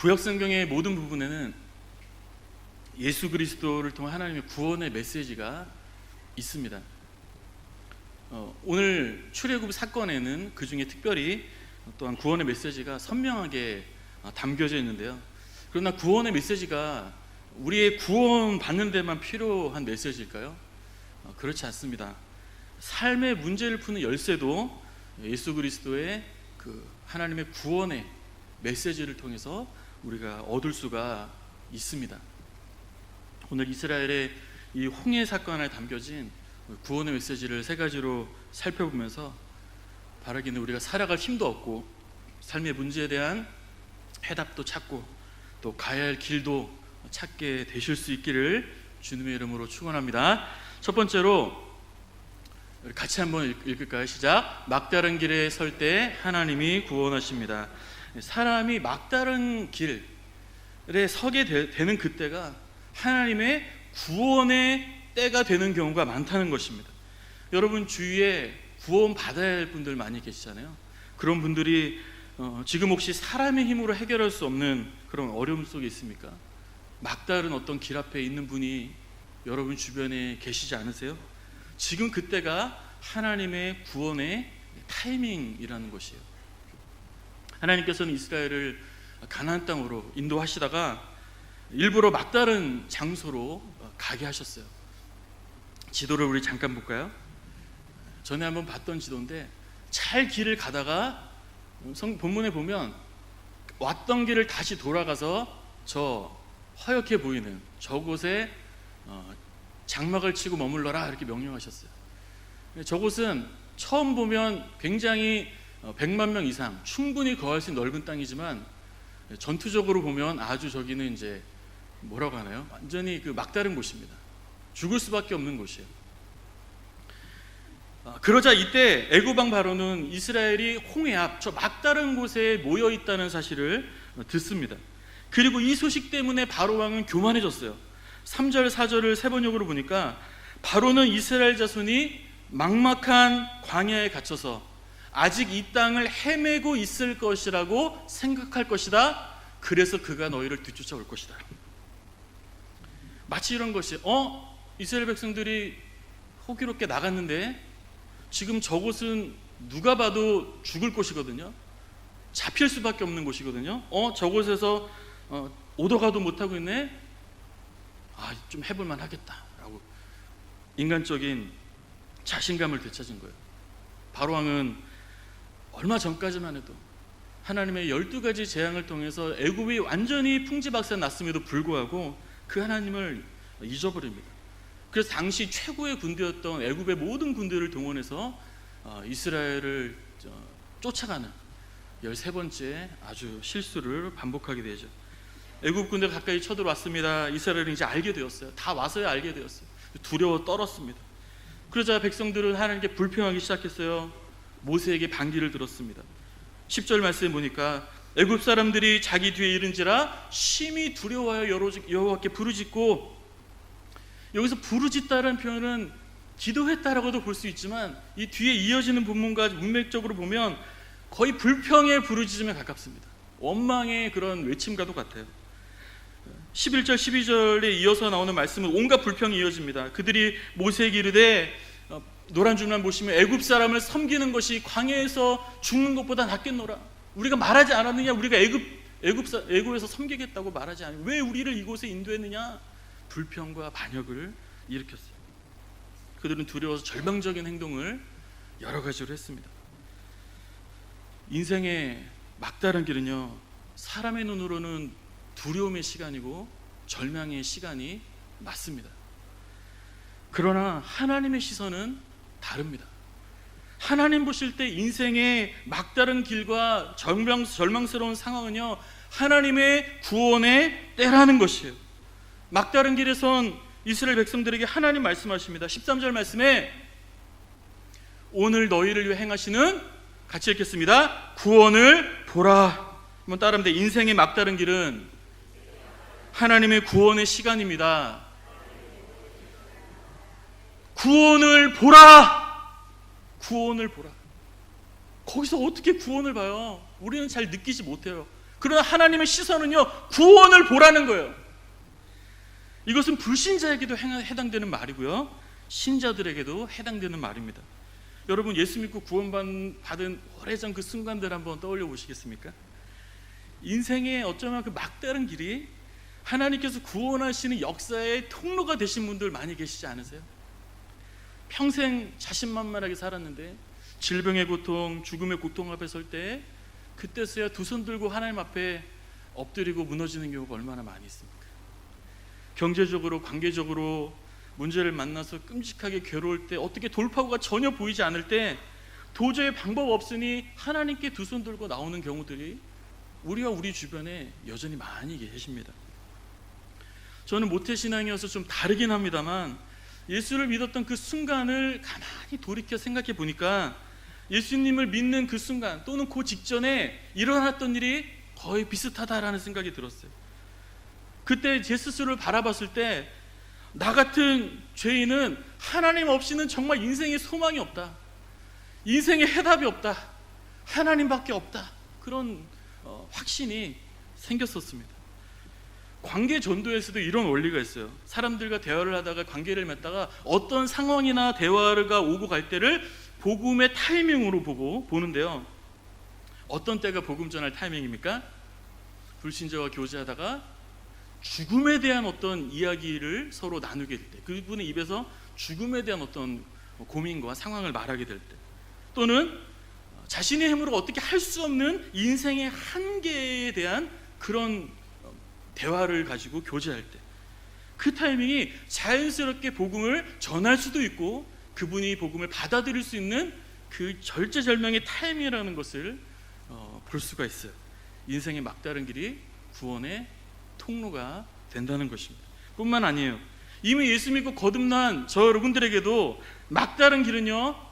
구약 성경의 모든 부분에는 예수 그리스도를 통한 하나님의 구원의 메시지가 있습니다. 오늘 출애굽 사건에는 그 중에 특별히 또한 구원의 메시지가 선명하게 담겨져 있는데요. 그러나 구원의 메시지가 우리의 구원 받는 데만 필요한 메시지일까요? 그렇지 않습니다. 삶의 문제를 푸는 열쇠도 예수 그리스도의 그 하나님의 구원의 메시지를 통해서 우리가 얻을 수가 있습니다. 오늘 이스라엘의 이 홍해 사건에 담겨진 구원의 메시지를 세 가지로 살펴보면서 바라기는 우리가 살아갈 힘도 얻고 삶의 문제에 대한 해답도 찾고 또 가야 할 길도 찾게 되실 수 있기를 주님의 이름으로 축원합니다. 첫 번째로 같이 한번 읽을까요? 시작. 막다른 길에 설 때 하나님이 구원하십니다. 사람이 막다른 길에 서게 되는 그때가 하나님의 구원의 때가 되는 경우가 많다는 것입니다. 여러분 주위에 구원 받아야 할 분들 많이 계시잖아요. 그런 분들이 지금 혹시 사람의 힘으로 해결할 수 없는 그런 어려움 속에 있습니까? 막다른 어떤 길 앞에 있는 분이 여러분 주변에 계시지 않으세요? 지금 그때가 하나님의 구원의 타이밍이라는 것이에요. 하나님께서는 이스라엘을 가나안 땅으로 인도하시다가 일부러 막다른 장소로 가게 하셨어요. 지도를 우리 잠깐 볼까요? 전에 한번 봤던 지도인데 잘 길을 가다가 본문에 보면 왔던 길을 다시 돌아가서 저 허옇게 보이는 저곳에 장막을 치고 머물러라 이렇게 명령하셨어요. 저곳은 처음 보면 굉장히 100만 명 이상 충분히 거할 수 있는 넓은 땅이지만 전투적으로 보면 아주 저기는 이제 뭐라고 하나요? 완전히 그 막다른 곳입니다. 죽을 수밖에 없는 곳이에요. 그러자 이때 애굽 왕 바로는 이스라엘이 홍해 앞 저 막다른 곳에 모여 있다는 사실을 듣습니다. 그리고 이 소식 때문에 바로 왕은 교만해졌어요. 3절 4절을 세 번역으로 보니까 바로는 이스라엘 자손이 막막한 광야에 갇혀서 아직 이 땅을 헤매고 있을 것이라고 생각할 것이다. 그래서 그가 너희를 뒤쫓아올 것이다. 마치 이런 것이 이스라엘 백성들이 호기롭게 나갔는데 지금 저곳은 누가 봐도 죽을 곳이거든요. 잡힐 수밖에 없는 곳이거든요. 저곳에서 오더가도 못하고 있네. 좀 해볼만 하겠다 라고 인간적인 자신감을 되찾은 거예요. 바로왕은 얼마 전까지만 해도 하나님의 12가지 재앙을 통해서 애굽이 완전히 풍지박산 났음에도 불구하고 그 하나님을 잊어버립니다. 그래서 당시 최고의 군대였던 애굽의 모든 군대를 동원해서 이스라엘을 쫓아가는 13번째 아주 실수를 반복하게 되죠. 애굽 군대가 가까이 쳐들어왔습니다. 이스라엘은 이제 알게 되었어요. 다 와서야 알게 되었어요. 두려워 떨었습니다. 그러자 백성들은 하나님께 불평하기 시작했어요. 모세에게 반기를 들었습니다. 10절 말씀에 보니까 애굽 사람들이 자기 뒤에 이른지라 심히 두려워하여 여호와께 부르짖고, 여기서 부르짖다라는 표현은 기도했다라고도 볼 수 있지만 이 뒤에 이어지는 본문과 문맥적으로 보면 거의 불평의 부르짖음에 가깝습니다. 원망의 그런 외침과도 같아요. 11절 12절에 이어서 나오는 말씀은 온갖 불평이 이어집니다. 그들이 모세에게 이르되 노란 줄만 보시면 애굽 사람을 섬기는 것이 광야에서 죽는 것보다 낫겠노라. 우리가 말하지 않았느냐? 우리가 애굽에서 섬기겠다고 말하지 않았느냐? 왜 우리를 이곳에 인도했느냐? 불평과 반역을 일으켰어요. 그들은 두려워서 절망적인 행동을 여러 가지로 했습니다. 인생의 막다른 길은요, 사람의 눈으로는 두려움의 시간이고 절망의 시간이 맞습니다. 그러나 하나님의 시선은 다릅니다. 하나님 보실 때 인생의 막다른 길과 절망스러운 상황은요, 하나님의 구원의 때라는 것이에요. 막다른 길에 선 이스라엘 백성들에게 하나님 말씀하십니다. 13절 말씀에 오늘 너희를 위해 행하시는, 같이 읽겠습니다. 구원을 보라. 한번 따라합니다. 인생의 막다른 길은 하나님의 구원의 시간입니다. 구원을 보라. 구원을 보라. 거기서 어떻게 구원을 봐요? 우리는 잘 느끼지 못해요. 그러나 하나님의 시선은요, 구원을 보라는 거예요. 이것은 불신자에게도 해당되는 말이고요, 신자들에게도 해당되는 말입니다. 여러분, 예수 믿고 구원받은 오래전 그 순간들 한번 떠올려 보시겠습니까? 인생의 어쩌면 그 막다른 길이 하나님께서 구원하시는 역사의 통로가 되신 분들 많이 계시지 않으세요? 평생 자신만만하게 살았는데 질병의 고통, 죽음의 고통 앞에 설 때 그때서야 두 손 들고 하나님 앞에 엎드리고 무너지는 경우가 얼마나 많이 있습니까? 경제적으로, 관계적으로 문제를 만나서 끔찍하게 괴로울 때, 어떻게 돌파구가 전혀 보이지 않을 때 도저히 방법 없으니 하나님께 두 손 들고 나오는 경우들이 우리와 우리 주변에 여전히 많이 계십니다. 저는 모태신앙이어서 좀 다르긴 합니다만 예수를 믿었던 그 순간을 가만히 돌이켜 생각해 보니까 예수님을 믿는 그 순간 또는 그 직전에 일어났던 일이 거의 비슷하다라는 생각이 들었어요. 그때 제 스스로를 바라봤을 때 나 같은 죄인은 하나님 없이는 정말 인생에 소망이 없다, 인생에 해답이 없다, 하나님밖에 없다, 그런 확신이 생겼었습니다. 관계 전도에서도 이런 원리가 있어요. 사람들과 대화를 하다가 관계를 맺다가 어떤 상황이나 대화가 오고 갈 때를 복음의 타이밍으로 보는데요, 어떤 때가 복음 전할 타이밍입니까? 불신자와 교제하다가 죽음에 대한 어떤 이야기를 서로 나누게 될 때, 그분의 입에서 죽음에 대한 어떤 고민과 상황을 말하게 될 때, 또는 자신의 힘으로 어떻게 할 수 없는 인생의 한계에 대한 그런 대화를 가지고 교제할 때, 그 타이밍이 자연스럽게 복음을 전할 수도 있고 그분이 복음을 받아들일 수 있는 그 절제절명의 타이밍이라는 것을 볼 수가 있어요. 인생의 막다른 길이 구원의 통로가 된다는 것입니다. 뿐만 아니에요, 이미 예수 믿고 거듭난 저 여러분들에게도 막다른 길은요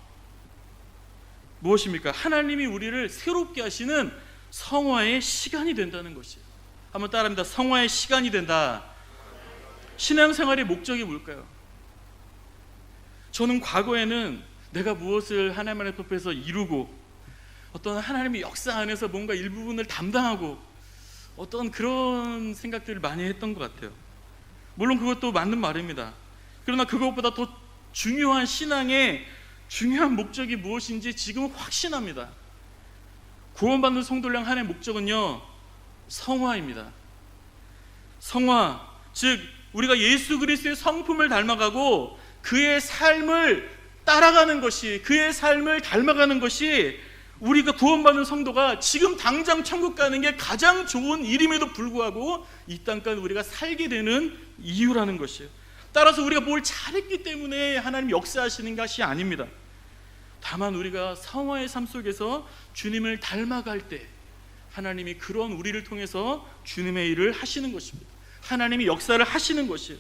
무엇입니까? 하나님이 우리를 새롭게 하시는 성화의 시간이 된다는 것이에요. 한번 따라합니다. 성화의 시간이 된다. 신앙생활의 목적이 뭘까요? 저는 과거에는 내가 무엇을 하나님 앞에서 이루고 어떤 하나님의 역사 안에서 뭔가 일부분을 담당하고 어떤 그런 생각들을 많이 했던 것 같아요. 물론 그것도 맞는 말입니다. 그러나 그것보다 더 중요한 신앙의 중요한 목적이 무엇인지 지금은 확신합니다. 구원받는 성도를 향한 하나님의 목적은요, 성화입니다. 성화, 즉 우리가 예수 그리스도의 성품을 닮아가고 그의 삶을 따라가는 것이, 그의 삶을 닮아가는 것이 우리가 구원받는 성도가 지금 당장 천국 가는 게 가장 좋은 일임에도 불구하고 이 땅까지 우리가 살게 되는 이유라는 것이에요. 따라서 우리가 뭘 잘했기 때문에 하나님이 역사하시는 것이 아닙니다. 다만 우리가 성화의 삶 속에서 주님을 닮아갈 때 하나님이 그런 우리를 통해서 주님의 일을 하시는 것입니다. 하나님이 역사를 하시는 것이에요.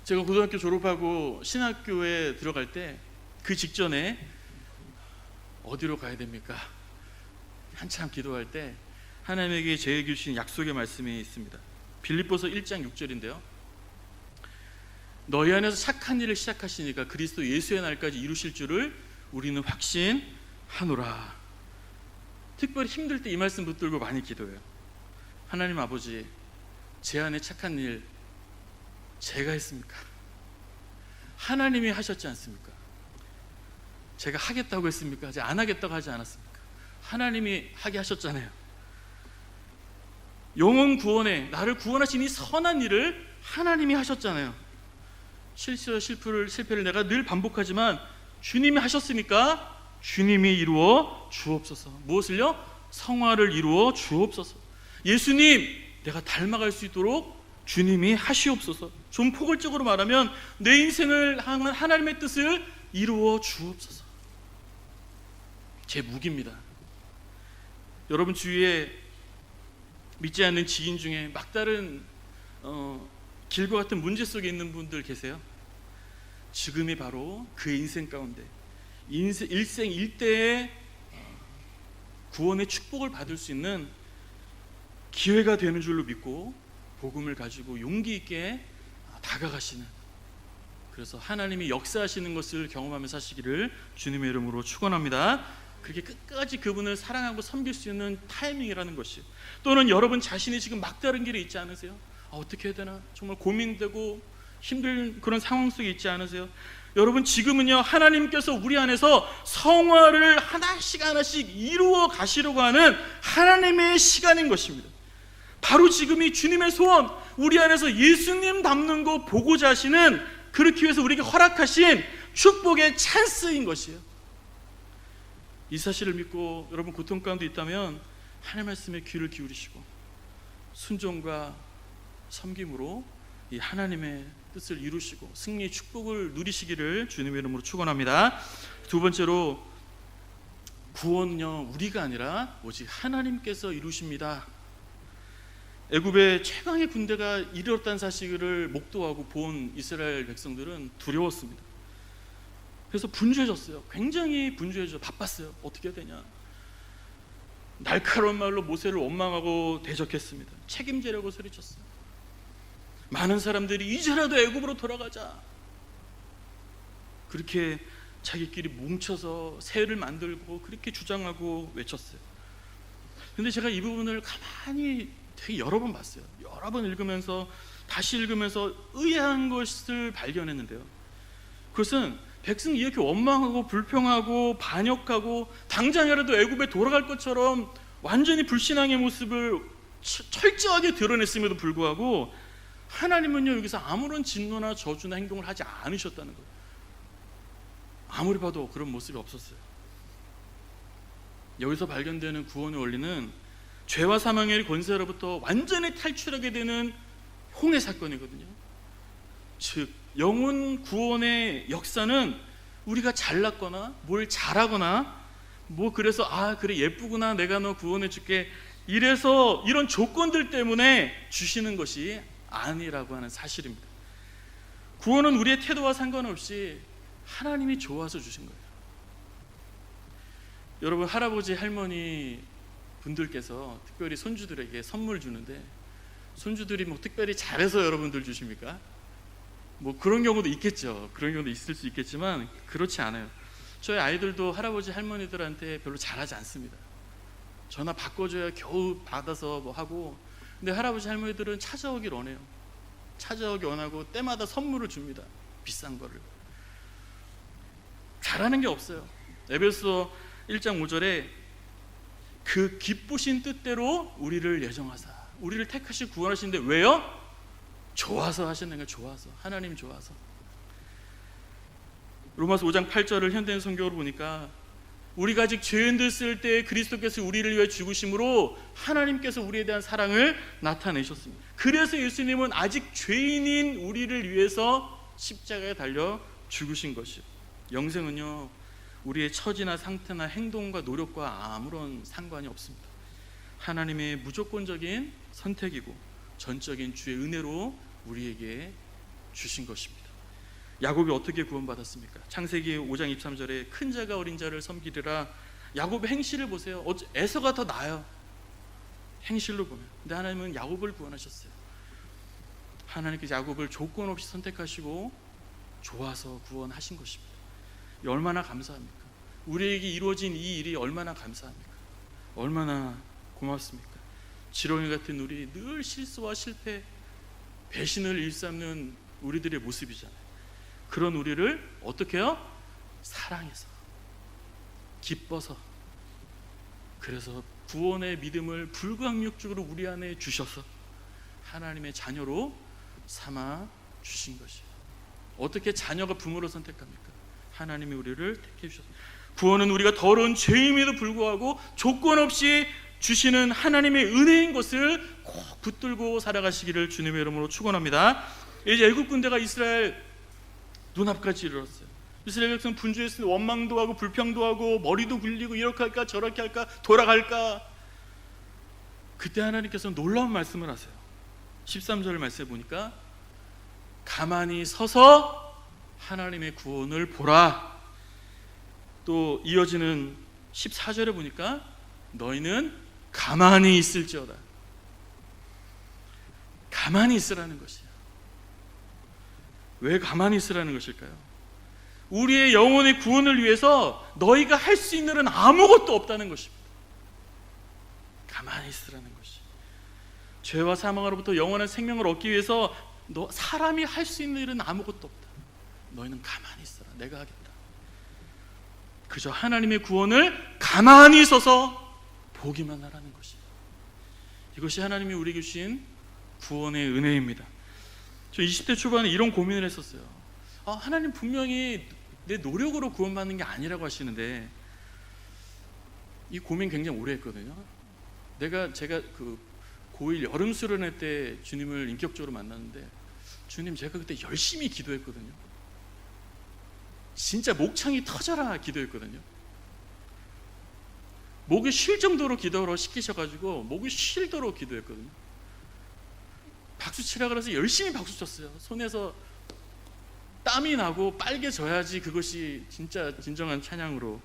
제가 고등학교 졸업하고 신학교에 들어갈 때 그 직전에 어디로 가야 됩니까? 한참 기도할 때 하나님에게 제게 주신 약속의 말씀이 있습니다. 빌립보서 1장 6절인데요, 너희 안에서 착한 일을 시작하시니까 그리스도 예수의 날까지 이루실 줄을 우리는 확신하노라. 특별히 힘들 때 이 말씀 붙들고 많이 기도해요. 하나님 아버지, 제 안에 착한 일 제가 했습니까? 하나님이 하셨지 않습니까? 제가 하겠다고 했습니까? 아직 안 하겠다고 하지 않았습니까? 하나님이 하게 하셨잖아요. 영혼 구원에 나를 구원하신 이 선한 일을 하나님이 하셨잖아요. 실수와 실패를 내가 늘 반복하지만 주님이 하셨으니까 주님이 이루어 주옵소서. 무엇을요? 성화를 이루어 주옵소서. 예수님, 내가 닮아갈 수 있도록 주님이 하시옵소서. 좀 포괄적으로 말하면 내 인생을 향한 하나님의 뜻을 이루어 주옵소서. 제 무기입니다. 여러분 주위에 믿지 않는 지인 중에 막다른 길과 같은 문제 속에 있는 분들 계세요? 지금이 바로 그 인생 가운데 일생 일대의 구원의 축복을 받을 수 있는 기회가 되는 줄로 믿고 복음을 가지고 용기 있게 다가가시는, 그래서 하나님이 역사하시는 것을 경험하며 사시기를 주님의 이름으로 축원합니다. 그렇게 끝까지 그분을 사랑하고 섬길 수 있는 타이밍이라는 것이요. 또는 여러분 자신이 지금 막다른 길에 있지 않으세요? 어떻게 해야 되나 정말 고민되고 힘든 그런 상황 속에 있지 않으세요? 여러분 지금은요, 하나님께서 우리 안에서 성화를 하나씩 하나씩 이루어 가시려고 하는 하나님의 시간인 것입니다. 바로 지금이 주님의 소원, 우리 안에서 예수님 닮는 거 보고자 하시는, 그렇기 위해서 우리에게 허락하신 축복의 찬스인 것이에요. 이 사실을 믿고 여러분 고통 가운데 있다면 하나님 말씀에 귀를 기울이시고 순종과 섬김으로 이 하나님의 뜻을 이루시고 승리의 축복을 누리시기를 주님의 이름으로 축원합니다. 두 번째로, 구원은요 우리가 아니라 오직 하나님께서 이루십니다. 애굽의 최강의 군대가 이르렀다는 사실을 목도하고 본 이스라엘 백성들은 두려웠습니다. 그래서 분주해졌어요. 굉장히 분주해져 바빴어요. 어떻게 해야 되냐. 날카로운 말로 모세를 원망하고 대적했습니다. 책임지라고 소리쳤어요. 많은 사람들이 이제라도 애굽으로 돌아가자, 그렇게 자기끼리 뭉쳐서 새를 만들고 그렇게 주장하고 외쳤어요. 근데 제가 이 부분을 가만히 되게 여러 번 봤어요. 여러 번 읽으면서 다시 읽으면서 의아한 것을 발견했는데요, 그것은 백성이 이렇게 원망하고 불평하고 반역하고 당장이라도 애굽에 돌아갈 것처럼 완전히 불신앙의 모습을 철저하게 드러냈음에도 불구하고 하나님은요 여기서 아무런 진노나 저주나 행동을 하지 않으셨다는 거예요. 아무리 봐도 그런 모습이 없었어요. 여기서 발견되는 구원의 원리는 죄와 사망의 권세로부터 완전히 탈출하게 되는 홍해 사건이거든요. 즉 영혼 구원의 역사는 우리가 잘났거나 뭘 잘하거나 그래서 그래 예쁘구나 내가 너 구원해 줄게 이래서 이런 조건들 때문에 주시는 것이 아니라고 하는 사실입니다. 구원은 우리의 태도와 상관없이 하나님이 좋아서 주신 거예요. 여러분 할아버지 할머니 분들께서 특별히 손주들에게 선물 주는데 손주들이 특별히 잘해서 여러분들 주십니까? 그런 경우도 있겠죠. 그런 경우도 있을 수 있겠지만 그렇지 않아요. 저희 아이들도 할아버지 할머니들한테 별로 잘하지 않습니다. 전화 바꿔줘야 겨우 받아서 하고, 근데 할아버지 할머니들은 찾아오길 원해요. 찾아오기 원하고 때마다 선물을 줍니다. 비싼 거를. 잘하는 게 없어요. 에베소 1장 5절에 그 기쁘신 뜻대로 우리를 예정하사 우리를 택하시고 구원하시는데 왜요? 좋아서 하시는 거예요. 좋아서. 하나님 좋아서. 로마서 5장 8절을 현대인 성경으로 보니까 우리가 아직 죄인들 쓸 때 그리스도께서 우리를 위해 죽으심으로 하나님께서 우리에 대한 사랑을 나타내셨습니다. 그래서 예수님은 아직 죄인인 우리를 위해서 십자가에 달려 죽으신 것이요. 영생은요 우리의 처지나 상태나 행동과 노력과 아무런 상관이 없습니다. 하나님의 무조건적인 선택이고 전적인 주의 은혜로 우리에게 주신 것입니다. 야곱이 어떻게 구원받았습니까? 창세기 5장 23절에 큰 자가 어린 자를 섬기리라. 야곱의 행실을 보세요. 에서가 더 나아요. 행실로 보면. 근데 하나님은 야곱을 구원하셨어요. 하나님께서 야곱을 조건 없이 선택하시고 좋아서 구원하신 것입니다. 얼마나 감사합니까? 우리에게 이루어진 이 일이 얼마나 감사합니까? 얼마나 고맙습니까? 지렁이 같은 우리, 늘 실수와 실패, 배신을 일삼는 우리들의 모습이잖아요. 그런 우리를 어떻게 해요? 사랑해서, 기뻐서, 그래서 구원의 믿음을 불가항력적으로 우리 안에 주셔서 하나님의 자녀로 삼아 주신 것이에요. 어떻게 자녀가 부모를 선택합니까? 하나님이 우리를 택해 주셨습니다. 구원은 우리가 더러운 죄임에도 불구하고 조건 없이 주시는 하나님의 은혜인 것을 꼭 붙들고 살아가시기를 주님의 이름으로 축원합니다. 이제 애굽 군대가 이스라엘 눈앞까지 이르렀어요. 이스라엘 백성은 분주했으니 원망도 하고 불평도 하고 머리도 굴리고 이렇게 할까 저렇게 할까 돌아갈까. 그때 하나님께서는 놀라운 말씀을 하세요. 13절 말씀에 보니까 가만히 서서 하나님의 구원을 보라. 또 이어지는 14절에 보니까 너희는 가만히 있을지어다. 가만히 있으라는 것이에요. 왜 가만히 있으라는 것일까요? 우리의 영혼의 구원을 위해서 너희가 할 수 있는 일은 아무것도 없다는 것입니다. 가만히 있으라는 것이. 죄와 사망으로부터 영원한 생명을 얻기 위해서 사람이 할 수 있는 일은 아무것도 없다. 너희는 가만히 있어라. 내가 하겠다. 그저 하나님의 구원을 가만히 있어서 보기만 하라는 것이. 이것이 하나님이 우리에게 주신 구원의 은혜입니다. 저 20대 초반에 이런 고민을 했었어요. 하나님 분명히 내 노력으로 구원받는 게 아니라고 하시는데, 이 고민 굉장히 오래 했거든요. 제가 그 고1 여름 수련회 때 주님을 인격적으로 만났는데, 주님, 제가 그때 열심히 기도했거든요. 진짜 목창이 터져라 기도했거든요. 목이 쉴 정도로 기도를 시키셔가지고 목이 쉴도록 기도했거든요. 박수 치라 그래서 열심히 박수 쳤어요. 손에서 땀이 나고 빨개져야지 그것이 진짜 진정한 찬양으로.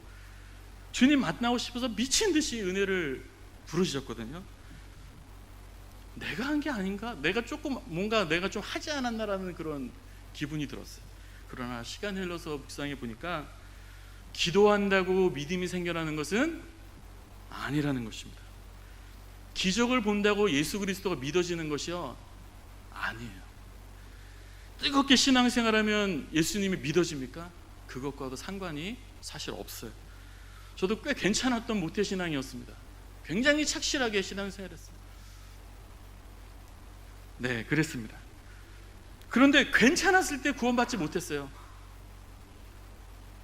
주님 만나고 싶어서 미친 듯이 은혜를 부르셨거든요. 내가 한 게 아닌가? 내가 좀 하지 않았나라는 그런 기분이 들었어요. 그러나 시간 흘러서 묵상해 보니까 기도한다고 믿음이 생겨나는 것은 아니라는 것입니다. 기적을 본다고 예수 그리스도가 믿어지는 것이요, 아니에요. 뜨겁게 신앙생활하면 예수님이 믿어집니까? 그것과도 상관이 사실 없어요. 저도 꽤 괜찮았던 모태신앙이었습니다. 굉장히 착실하게 신앙생활했어요. 네, 그랬습니다. 그런데 괜찮았을 때 구원받지 못했어요.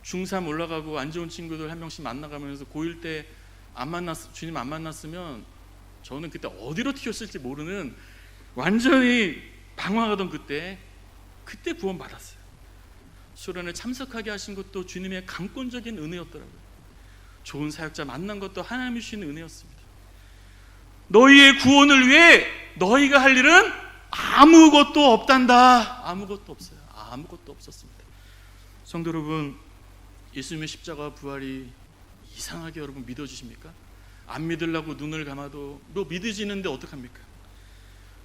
중3 올라가고 안 좋은 친구들 한 명씩 만나가면서 고1 때 주님 안 만났으면 저는 그때 어디로 튀었을지 모르는 완전히 방황하던 그때 구원받았어요. 수련회 참석하게 하신 것도 주님의 강권적인 은혜였더라고요. 좋은 사역자 만난 것도 하나님이 주시는 은혜였습니다. 너희의 구원을 위해 너희가 할 일은 아무것도 없단다. 아무것도 없어요. 아무것도 없었습니다. 성도 여러분, 예수님의 십자가 부활이 이상하게 여러분 믿어지십니까? 안 믿으려고 눈을 감아도 믿어지는데 어떡합니까?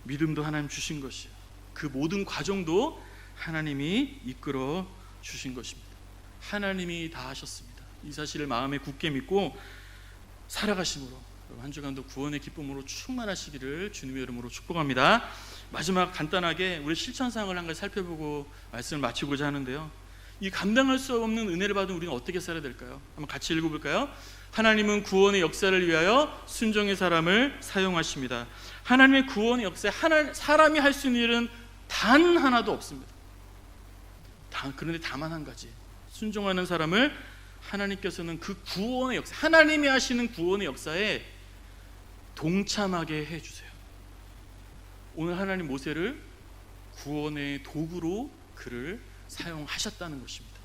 믿음도 하나님 주신 것이에요. 그 모든 과정도 하나님이 이끌어 주신 것입니다. 하나님이 다 하셨습니다. 이 사실을 마음에 굳게 믿고 살아가심으로 한 주간도 구원의 기쁨으로 충만하시기를 주님의 이름으로 축복합니다. 마지막 간단하게 우리 실천사항을 한 가지 살펴보고 말씀을 마치고자 하는데요, 이 감당할 수 없는 은혜를 받은 우리는 어떻게 살아야 될까요? 한번 같이 읽어볼까요? 하나님은 구원의 역사를 위하여 순종의 사람을 사용하십니다. 하나님의 구원의 역사에 사람이 할 수 있는 일은 단 하나도 없습니다. 그런데 다만 한 가지, 순종하는 사람을 하나님께서는 그 구원의 역사, 하나님이 하시는 구원의 역사에 동참하게 해주세요. 오늘 하나님 모세를 구원의 도구로 그를 사용하셨다는 것입니다.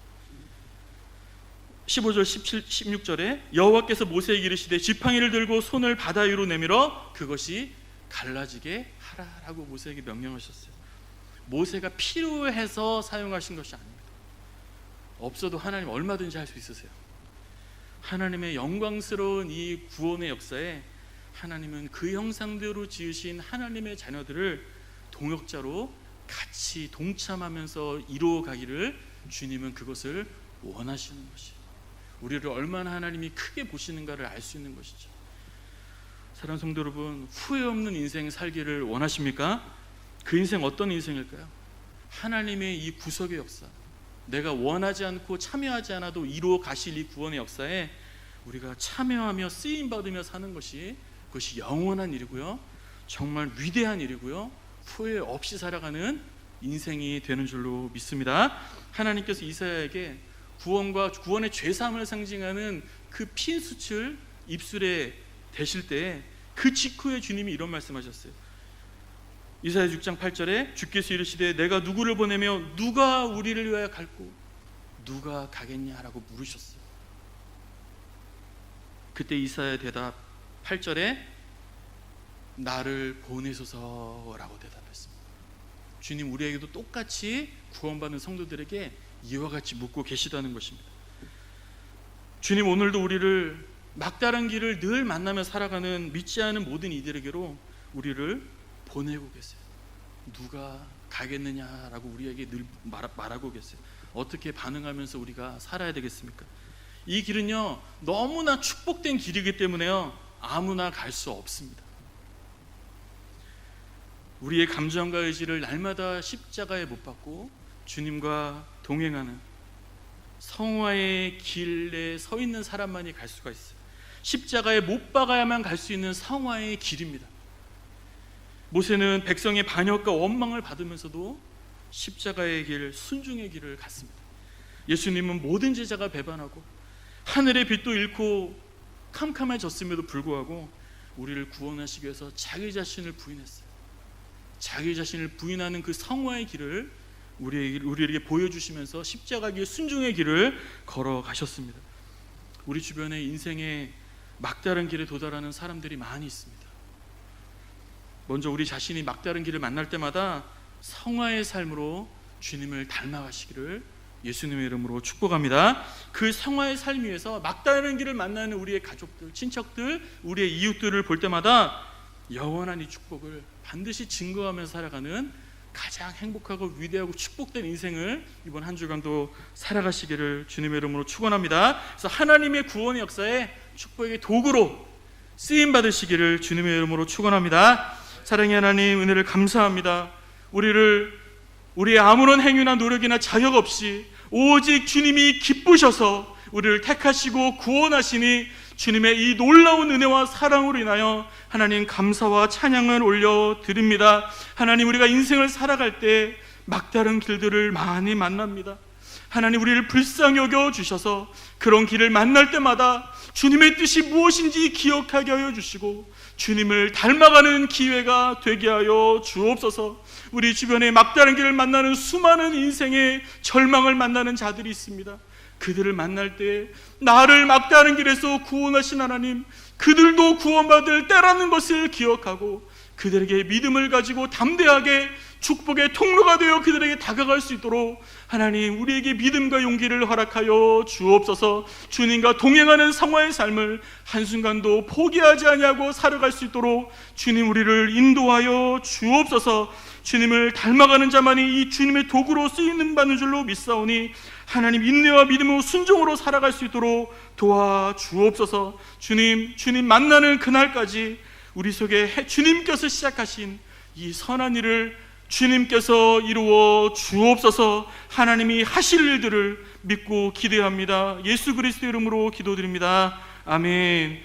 15절 17, 16절에 여호와께서 모세에게 이르시되 지팡이를 들고 손을 바다 위로 내밀어 그것이 갈라지게 하라라고 모세에게 명령하셨어요. 모세가 필요해서 사용하신 것이 아닙니다. 없어도 하나님 얼마든지 할 수 있으세요. 하나님의 영광스러운 이 구원의 역사에 하나님은 그 형상대로 지으신 하나님의 자녀들을 동역자로 같이 동참하면서 이루어가기를 주님은 그것을 원하시는 것이에요. 우리를 얼마나 하나님이 크게 보시는가를 알 수 있는 것이죠. 사랑하는 성도 여러분, 후회 없는 인생 살기를 원하십니까? 그 인생 어떤 인생일까요? 하나님의 이 구속의 역사, 내가 원하지 않고 참여하지 않아도 이루어 가실 이 구원의 역사에 우리가 참여하며 쓰임받으며 사는 것이, 그것이 영원한 일이고요, 정말 위대한 일이고요, 후회 없이 살아가는 인생이 되는 줄로 믿습니다. 하나님께서 이사야에게 구원과 구원의 죄사함을 상징하는 그 핀수칠 입술에 대실 때 그 직후에 주님이 이런 말씀하셨어요. 이사야 6장 8절에 주께서 이르시되 내가 누구를 보내며 누가 우리를 위하여 갈고 누가 가겠냐라고 물으셨어요. 그때 이사야 대답 8절에 나를 보내소서라고 대답했습니다. 주님 우리에게도 똑같이 구원받는 성도들에게 이와 같이 묻고 계시다는 것입니다. 주님 오늘도 우리를 막다른 길을 늘 만나며 살아가는 믿지 않은 모든 이들에게로 우리를 보내고 계세요. 누가 가겠느냐라고 우리에게 늘 말하고 계세요. 어떻게 반응하면서 우리가 살아야 되겠습니까? 이 길은요, 너무나 축복된 길이기 때문에요, 아무나 갈 수 없습니다. 우리의 감정과 의지를 날마다 십자가에 못 박고 주님과 동행하는 성화의 길에 서 있는 사람만이 갈 수가 있어요. 십자가에 못 박아야만 갈 수 있는 성화의 길입니다. 모세는 백성의 반역과 원망을 받으면서도 십자가의 길, 순종의 길을 갔습니다. 예수님은 모든 제자가 배반하고 하늘의 빛도 잃고 캄캄해졌음에도 불구하고 우리를 구원하시기 위해서 자기 자신을 부인했어요. 자기 자신을 부인하는 그 성화의 길을 우리에게 보여주시면서 십자가 길, 순종의 길을 걸어가셨습니다. 우리 주변에 인생의 막다른 길에 도달하는 사람들이 많이 있습니다. 먼저 우리 자신이 막다른 길을 만날 때마다 성화의 삶으로 주님을 닮아가시기를 예수님의 이름으로 축복합니다. 그 성화의 삶 위에서 막다른 길을 만나는 우리의 가족들, 친척들, 우리의 이웃들을 볼 때마다 영원한 이 축복을 반드시 증거하면서 살아가는 가장 행복하고 위대하고 축복된 인생을 이번 한 주간도 살아가시기를 주님의 이름으로 축원합니다. 그래서 하나님의 구원의 역사에 축복의 도구로 쓰임 받으시기를 주님의 이름으로 축원합니다. 사랑의 하나님, 은혜를 감사합니다. 우리의 아무런 행위나 노력이나 자격 없이 오직 주님이 기쁘셔서 우리를 택하시고 구원하시니 주님의 이 놀라운 은혜와 사랑으로 인하여 하나님 감사와 찬양을 올려드립니다. 하나님, 우리가 인생을 살아갈 때 막다른 길들을 많이 만납니다. 하나님, 우리를 불쌍히 여겨 주셔서 그런 길을 만날 때마다 주님의 뜻이 무엇인지 기억하게 하여 주시고 주님을 닮아가는 기회가 되게 하여 주옵소서. 우리 주변에 막다른 길을 만나는 수많은 인생의 절망을 만나는 자들이 있습니다. 그들을 만날 때 나를 막다른 길에서 구원하신 하나님, 그들도 구원받을 때라는 것을 기억하고 그들에게 믿음을 가지고 담대하게 축복의 통로가 되어 그들에게 다가갈 수 있도록 하나님, 우리에게 믿음과 용기를 허락하여 주옵소서. 주님과 동행하는 성화의 삶을 한순간도 포기하지 아니하고 살아갈 수 있도록 주님, 우리를 인도하여 주옵소서. 주님을 닮아가는 자만이 이 주님의 도구로 쓰이는 받는 줄로 믿사오니 하나님, 인내와 믿음으로 순종으로 살아갈 수 있도록 도와주옵소서. 주님 만나는 그날까지 우리 속에 주님께서 시작하신 이 선한 일을 주님께서 이루어 주옵소서. 하나님이 하실 일들을 믿고 기대합니다. 예수 그리스도 이름으로 기도드립니다. 아멘.